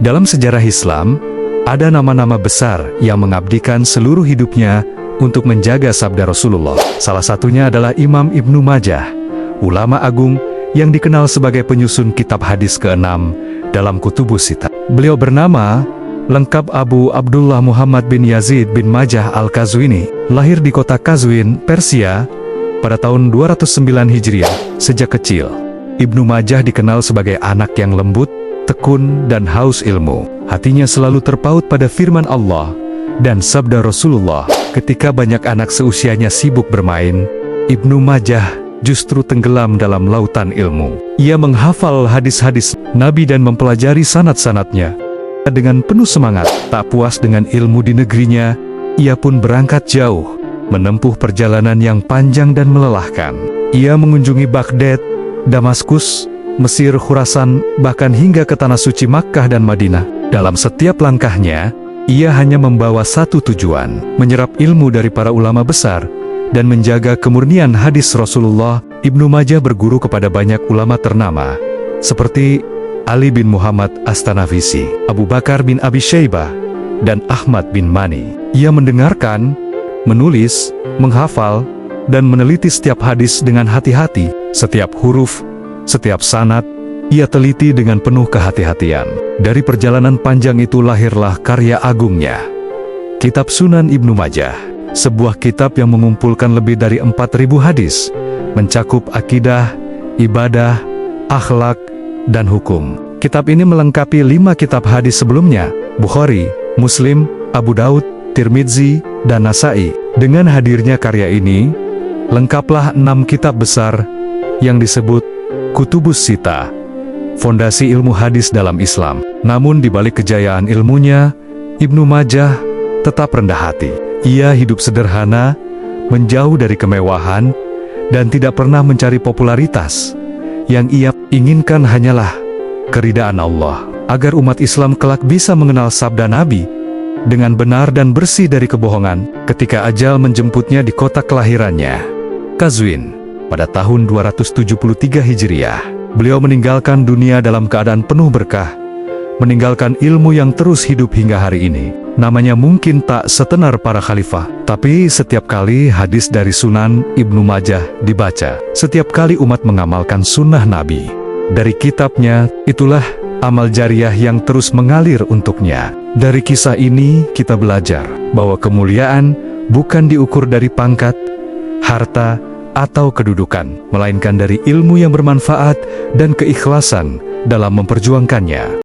Dalam sejarah Islam, ada nama-nama besar yang mengabdikan seluruh hidupnya untuk menjaga sabda Rasulullah. Salah satunya adalah Imam Ibnu Majah, ulama agung yang dikenal sebagai penyusun kitab hadis ke-6 dalam Kutubus Sittah. Beliau bernama lengkap Abu Abdullah Muhammad bin Yazid bin Majah al-Qazwini, lahir di kota Qazwin, Persia, pada tahun 209 Hijriah. Sejak kecil, Ibnu Majah dikenal sebagai anak yang lembut, tekun, dan haus ilmu. Hatinya selalu terpaut pada firman Allah dan sabda Rasulullah. Ketika banyak anak seusianya sibuk bermain, Ibnu Majah justru tenggelam dalam lautan ilmu. Ia menghafal hadis-hadis Nabi dan mempelajari sanad-sanadnya. Dengan penuh semangat, tak puas dengan ilmu di negerinya, ia pun berangkat jauh, menempuh perjalanan yang panjang dan melelahkan. Ia mengunjungi Baghdad, Damaskus, Mesir, Khurasan, bahkan hingga ke tanah suci Makkah dan Madinah. Dalam setiap langkahnya, ia hanya membawa satu tujuan, menyerap ilmu dari para ulama besar dan menjaga kemurnian hadis Rasulullah. Ibnu Majah berguru kepada banyak ulama ternama, seperti Ali bin Muhammad As-Tanafisi, Abu Bakar bin Abi Syaibah, dan Ahmad bin Mani. Ia mendengarkan, menulis, menghafal, dan meneliti setiap hadis dengan hati-hati. Setiap huruf, setiap sanad, ia teliti dengan penuh kehati-hatian. Dari perjalanan panjang itu lahirlah karya agungnya, Kitab Sunan Ibnu Majah, sebuah kitab yang mengumpulkan lebih dari 4.000 hadis, mencakup akidah, ibadah, akhlak, dan hukum. Kitab ini melengkapi 5 kitab hadis sebelumnya, Bukhari, Muslim, Abu Daud, Tirmidzi, dan Nasai. Dengan hadirnya karya ini, lengkaplah 6 kitab besar yang disebut Kutubus Sittah, fondasi ilmu hadis dalam Islam. Namun di balik kejayaan ilmunya, Ibnu Majah tetap rendah hati. Ia hidup sederhana, menjauh dari kemewahan, dan tidak pernah mencari popularitas. Yang ia inginkan hanyalah keridaan Allah, agar umat Islam kelak bisa mengenal sabda Nabi dengan benar dan bersih dari kebohongan. Ketika ajal menjemputnya di kota kelahirannya, Qazwin, pada tahun 273 Hijriah, beliau meninggalkan dunia dalam keadaan penuh berkah, meninggalkan ilmu yang terus hidup hingga hari ini. Namanya mungkin tak setenar para khalifah, tapi setiap kali hadis dari Sunan Ibnu Majah dibaca, setiap kali umat mengamalkan sunnah Nabi dari kitabnya, itulah amal jariah yang terus mengalir untuknya. Dari kisah ini kita belajar bahwa kemuliaan bukan diukur dari pangkat, harta, atau kedudukan, melainkan dari ilmu yang bermanfaat dan keikhlasan dalam memperjuangkannya.